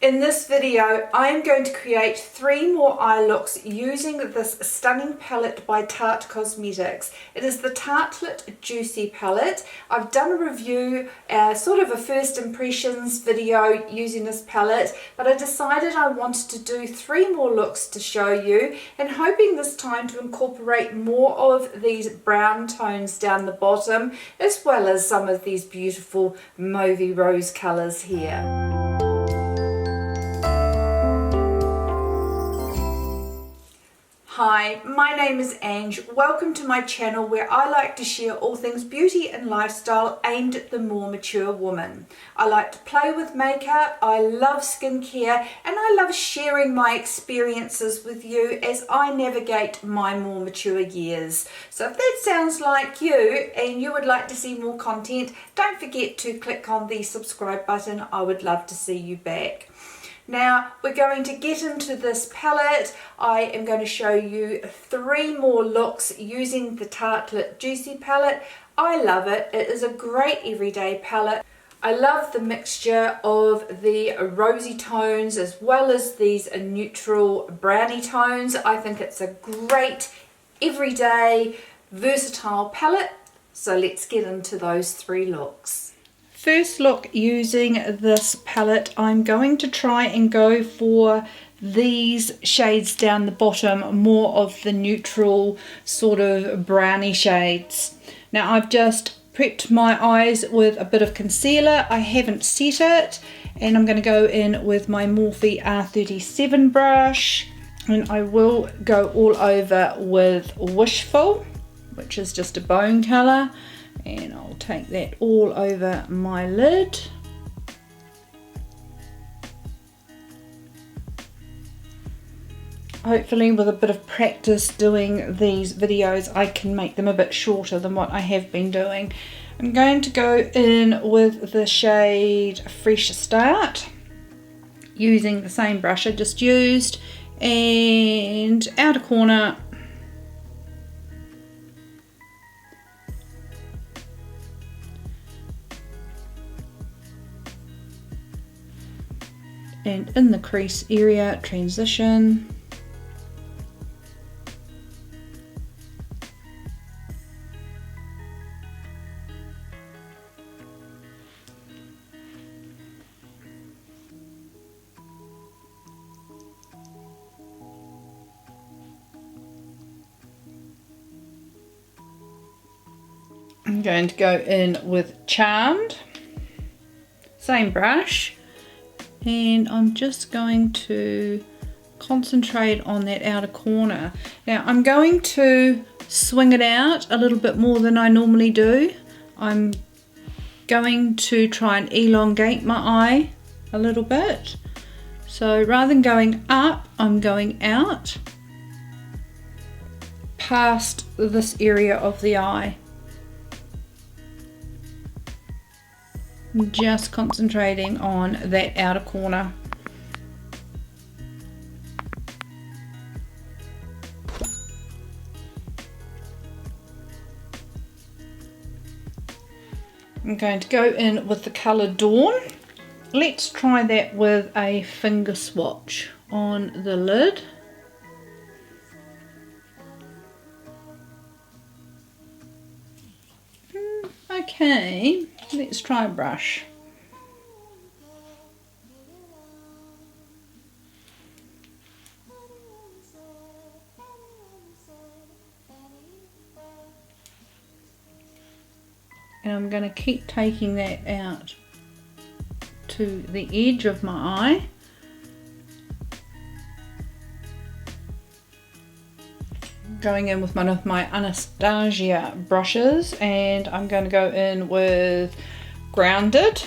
In this video, I am going to create 3 more eye looks using this stunning palette by Tarte Cosmetics. It is the Tartelette Juicy palette. I've done a review, sort of a first impressions video using this palette, but I decided I wanted to do 3 more looks to show you, and hoping this time to incorporate more of these brown tones down the bottom, as well as some of these beautiful mauvey rose colours here. Hi, my name is Ange. Welcome to my channel where I like to share all things beauty and lifestyle aimed at the more mature woman. I like to play with makeup, I love skincare, and I love sharing my experiences with you as I navigate my more mature years. So if that sounds like you and you would like to see more content, don't forget to click on the subscribe button. I would love to see you back. Now we're going to get into this palette. I am going to show you 3 more looks using the Tartelette Juicy palette. I love it. It is a great everyday palette. I love the mixture of the rosy tones as well as these neutral browny tones. I think it's a great everyday versatile palette. So let's get into those 3 looks. First look using this palette, I'm going to try and go for these shades down the bottom, more of the neutral sort of browny shades. Now I've just prepped my eyes with a bit of concealer. I haven't set it, and I'm going to go in with my Morphe R37 brush, and I will go all over with Wishful, which is just a bone colour. And I'll take that all over my lid. Hopefully with a bit of practice doing these videos I can make them a bit shorter than what I have been doing. I'm going to go in with the shade Fresh Start using the same brush I just used, and outer corner and in the crease area, transition. I'm going to go in with Charmed, same brush. And I'm just going to concentrate on that outer corner. Now I'm going to swing it out a little bit more than I normally do. I'm going to try and elongate my eye a little bit. So rather than going up, I'm going out past this area of the eye. Just concentrating on that outer corner. I'm going to go in with the colour Dawn. Let's try that with a finger swatch on the lid. Okay, let's try a brush. And I'm going to keep taking that out to the edge of my eye. Going in with one of my Anastasia brushes, and I'm going to go in with Grounded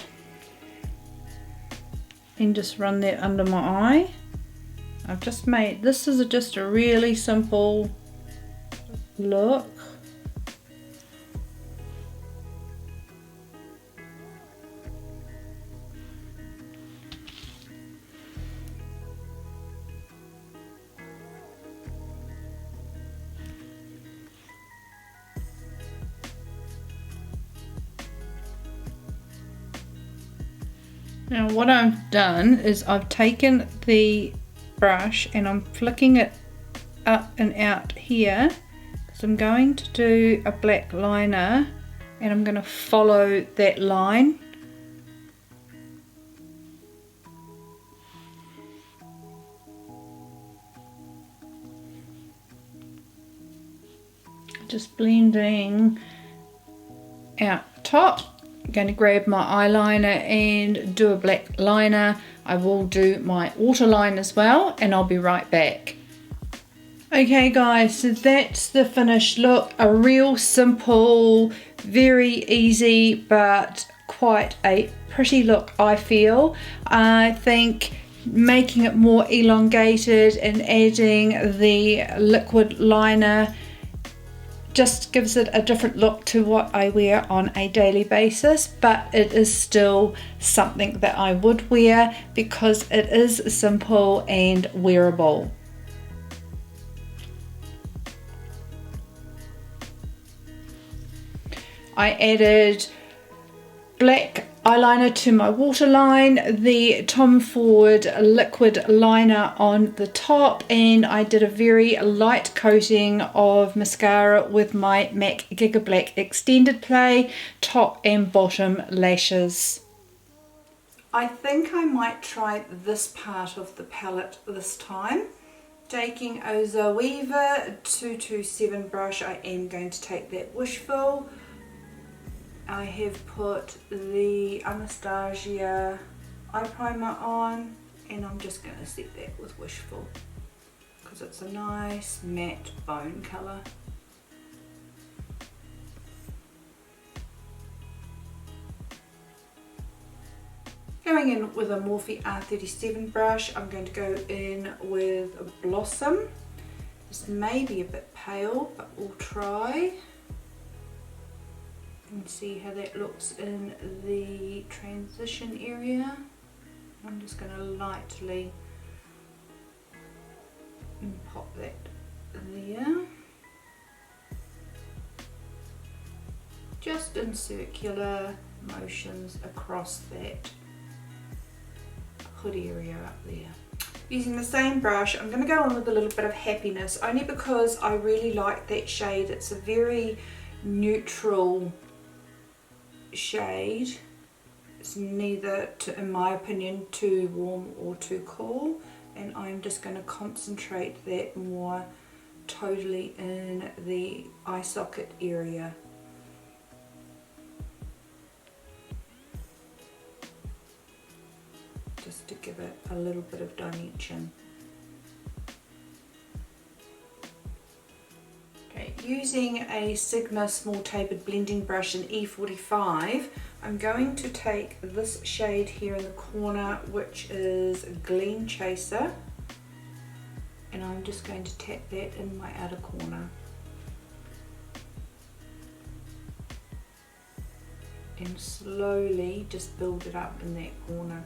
and just run that under my eye. I've just made, this is just a really simple look. Now what I've done is I've taken the brush and I'm flicking it up and out here because I'm going to do a black liner and I'm going to follow that line. Just blending out top. I'm going to grab my eyeliner and do a black liner. I will do my waterline as well and I'll be right back. Okay guys, so that's the finished look. A real simple, very easy but quite a pretty look, I feel. I think making it more elongated and adding the liquid liner just gives it a different look to what I wear on a daily basis, but it is still something that I would wear because it is simple and wearable. I added black eyeliner to my waterline, the Tom Ford liquid liner on the top, and I did a very light coating of mascara with my MAC Giga Black Extended Play top and bottom lashes. I think I might try this part of the palette this time. Taking a Zoeva 227 brush, I am going to take that Wishful. I have put the Anastasia eye primer on and I'm just going to set that with Wishful because it's a nice matte bone colour. Going in with a Morphe R37 brush, I'm going to go in with Blossom. This may be a bit pale, but we'll try and see how that looks in the transition area. I'm just going to lightly pop that there, just in circular motions across that hood area up there. Using the same brush, I'm going to go on with a little bit of Happiness, only because I really like that shade. It's a very neutral shade. It's neither, in my opinion, too warm or too cool, and I'm just going to concentrate that more totally in the eye socket area. Just to give it a little bit of dimension. Okay, using a Sigma small tapered blending brush in E45, I'm going to take this shade here in the corner, which is Gleam Chaser, and I'm just going to tap that in my outer corner. And slowly just build it up in that corner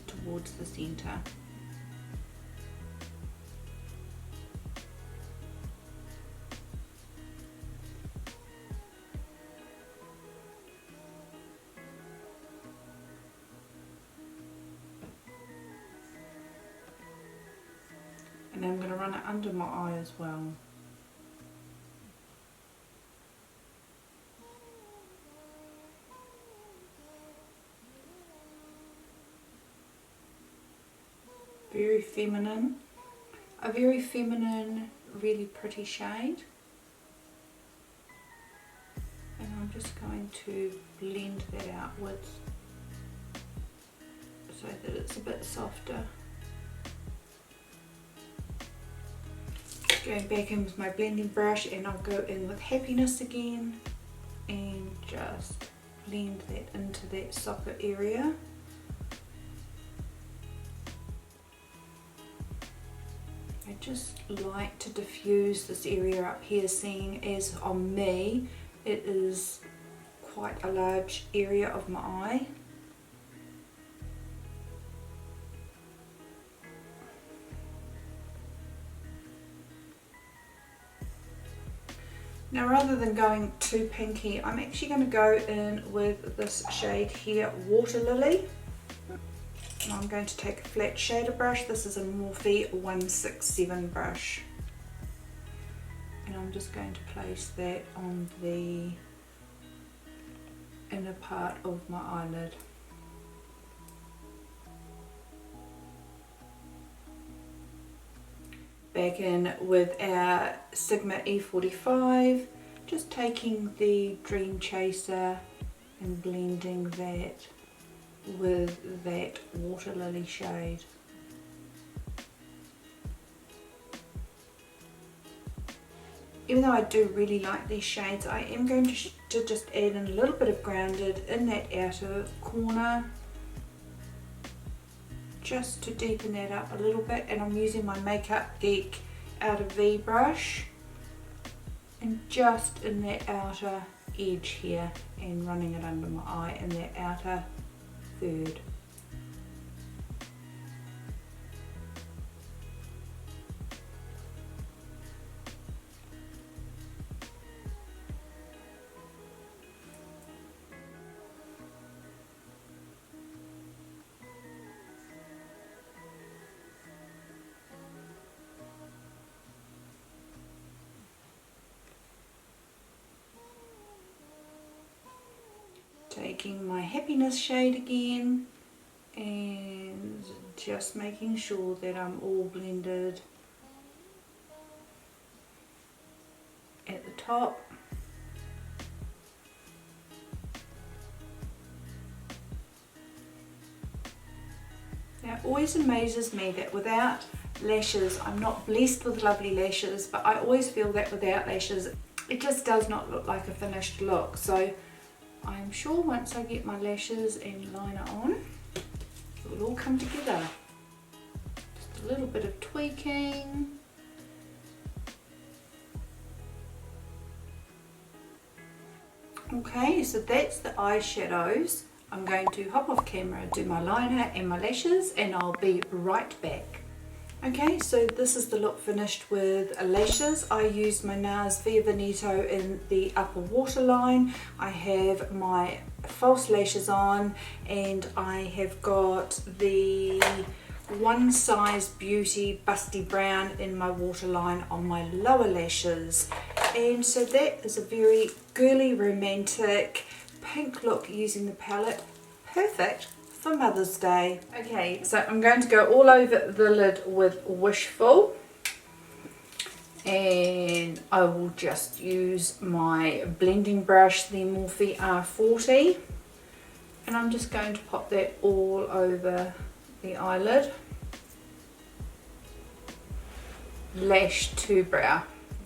towards the center. And I'm going to run it under my eye as well. Very feminine, a very feminine, really pretty shade. And I'm just going to blend that outwards so that it's a bit softer. Going back in with my blending brush, and I'll go in with Happiness again and just blend that into that socket area. I just like to diffuse this area up here, seeing as on me it is quite a large area of my eye. Now, rather than going too pinky, I'm actually going to go in with this shade here, Water Lily. And I'm going to take a flat shader brush. This is a Morphe 167 brush. And I'm just going to place that on the inner part of my eyelid. Back in with our Sigma E45, just taking the Dream Chaser and blending that with that Water Lily shade. Even though I do really like these shades, I am going to just add in a little bit of Grounded in that outer corner, just to deepen that up a little bit. And I'm using my Makeup Geek Outer V brush, and just in that outer edge here, and running it under my eye in that outer third. Taking my Happiness shade again and just making sure that I'm all blended at the top. Now it always amazes me that without lashes, I'm not blessed with lovely lashes, but I always feel that without lashes it just does not look like a finished look. So I'm sure once I get my lashes and liner on, it will all come together. Just a little bit of tweaking. Okay, so that's the eyeshadows. I'm going to hop off camera, do my liner and my lashes, and I'll be right back. Okay, so this is the look finished with lashes. I used my Nars Via Veneto in the upper waterline. I have my false lashes on, and I have got the One Size Beauty Busty Brown in my waterline on my lower lashes. And so that is a very girly, romantic pink look using the palette. Perfect for Mother's Day. Okay, so I'm going to go all over the lid with Wishful, and I will just use my blending brush, the Morphe R40, and I'm just going to pop that all over the eyelid, lash to brow.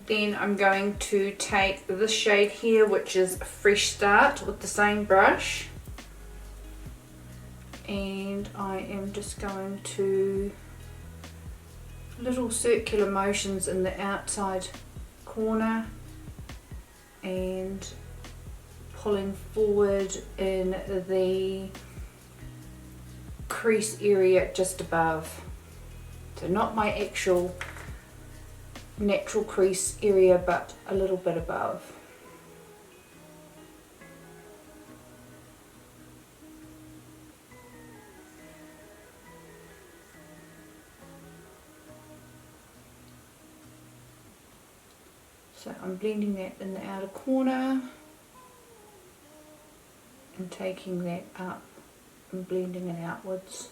Then I'm going to take this shade here, which is Fresh Start, with the same brush, and I am just going to little circular motions in the outside corner and pulling forward in the crease area just above. So not my actual natural crease area, but a little bit above. So I'm blending that in the outer corner and taking that up and blending it outwards.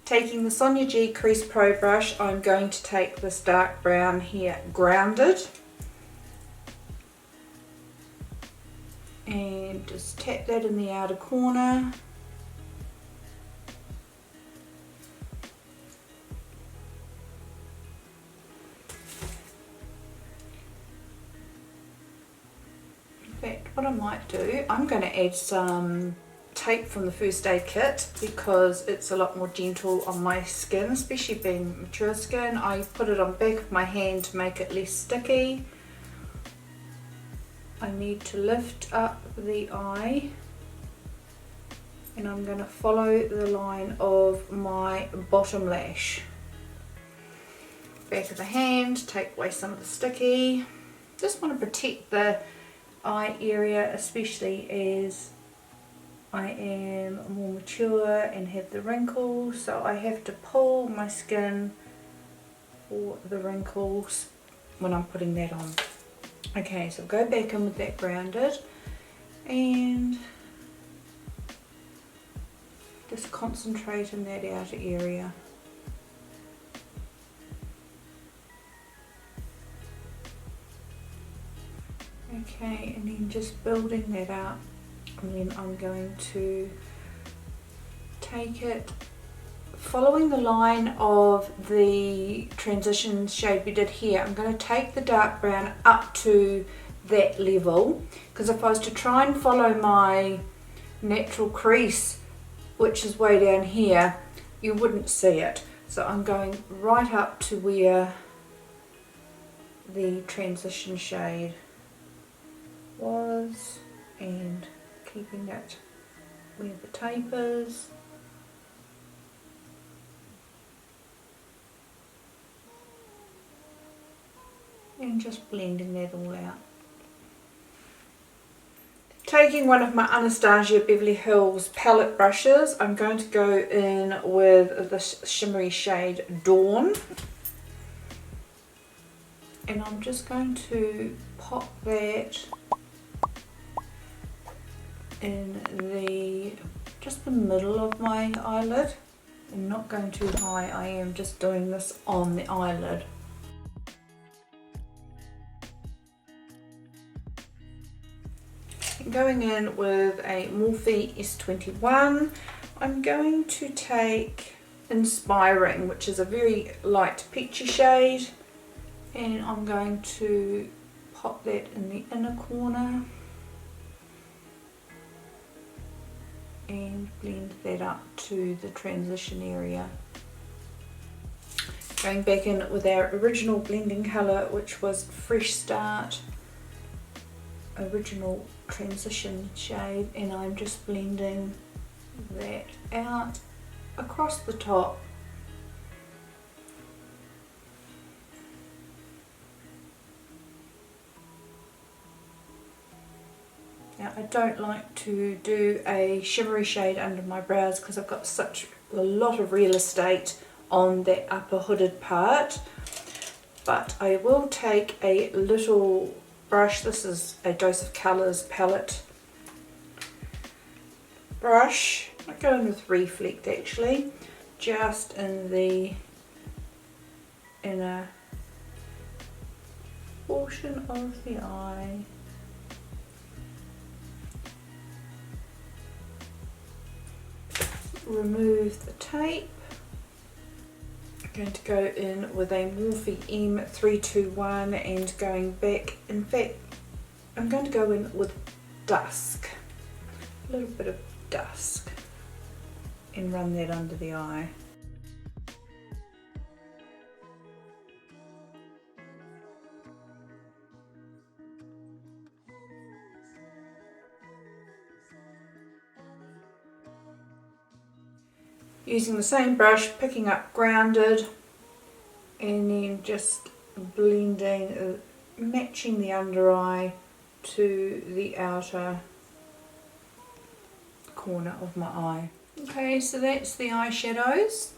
Taking the Sonia G Crease Pro brush, I'm going to take this dark brown here, Grounded, and just tap that in the outer corner. In fact, what I might do, I'm going to add some tape from the first aid kit because it's a lot more gentle on my skin, especially being mature skin. I put it on the back of my hand to make it less sticky. I need to lift up the eye And I'm going to follow the line of my bottom lash. Back of the hand, take away some of the sticky. Just want to protect the eye area, especially as I am more mature and have the wrinkles, so I have to pull my skin for the wrinkles when I'm putting that on. Okay, so go back in with that grounded and just concentrate in that outer area. Okay, and then just building that up, and then I'm going to take it, following the line of the transition shade we did here. I'm going to take the dark brown up to that level, because if I was to try and follow my natural crease, which is way down here, you wouldn't see it. So I'm going right up to where the transition shade was and keeping it where the tape is. And just blending that all out. Taking one of my Anastasia Beverly Hills palette brushes, I'm going to go in with the shimmery shade Dawn. And I'm just going to pop that in just the middle of my eyelid. I'm not going too high, I am just doing this on the eyelid. Going in with a Morphe S21, I'm going to take Inspiring, which is a very light peachy shade, and I'm going to pop that in the inner corner and blend that up to the transition area. Going back in with our original blending colour, which was Fresh Start, original transition shade, and I'm just blending that out across the top. Now I don't like to do a shimmery shade under my brows because I've got such a lot of real estate on that upper hooded part, but I will take a little brush. This is a Dose of Colours palette brush. I go in with Reflect actually, just in the inner portion of the eye. Remove the tape. I'm going to go in with a Morphe M321 and going back, in fact I'm going to go in with Dusk, a little bit of Dusk, and run that under the eye. Using the same brush, picking up Grounded, and then just blending, matching the under eye to the outer corner of my eye. Okay, so that's the eyeshadows.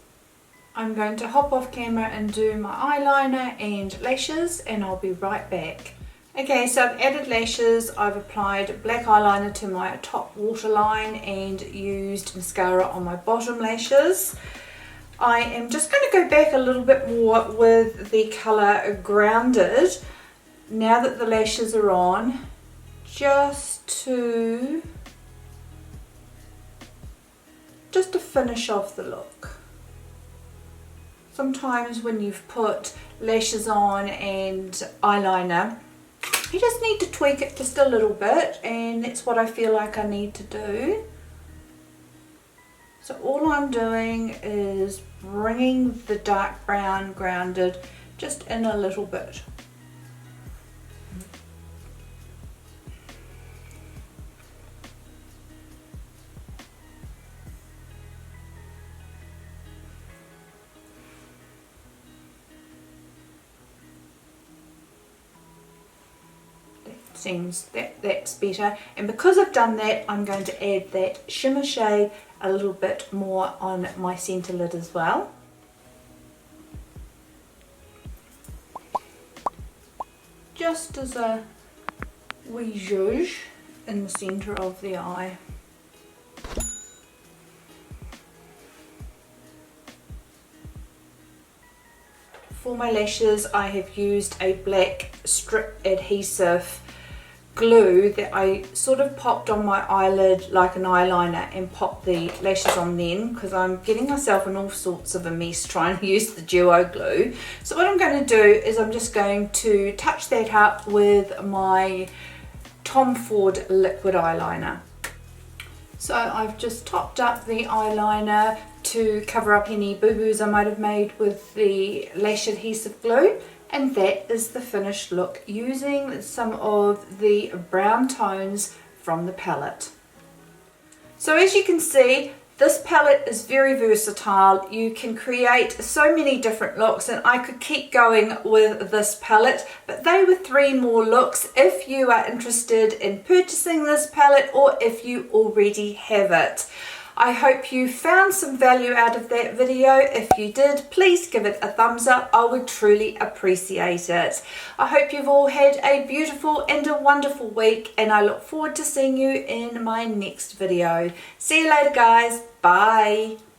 I'm going to hop off camera and do my eyeliner and lashes, and I'll be right back. Okay, so I've added lashes, I've applied black eyeliner to my top waterline and used mascara on my bottom lashes. I am just going to go back a little bit more with the colour Grounded now that the lashes are on, just to finish off the look. Sometimes when you've put lashes on and eyeliner, you just need to tweak it just a little bit, and that's what I feel like I need to do. So all I'm doing is bringing the dark brown Grounded just in a little bit. seems that's better. And because I've done that, I'm going to add that shimmer shade a little bit more on my centre lid as well. Just as a wee zhuzh in the centre of the eye. For my lashes, I have used a black strip adhesive glue that I sort of popped on my eyelid like an eyeliner and popped the lashes on then, because I'm getting myself in all sorts of a mess trying to use the duo glue. So what I'm going to do is I'm just going to touch that up with my Tom Ford liquid eyeliner. So I've just topped up the eyeliner to cover up any boo-boos I might have made with the lash adhesive glue, and that is the finished look using some of the brown tones from the palette. So as you can see, this palette is very versatile. You can create so many different looks, and I could keep going with this palette, but they were 3 more looks if you are interested in purchasing this palette or if you already have it. I hope you found some value out of that video. If you did, please give it a thumbs up. I would truly appreciate it. I hope you've all had a beautiful and a wonderful week, and I look forward to seeing you in my next video. See you later, guys. Bye.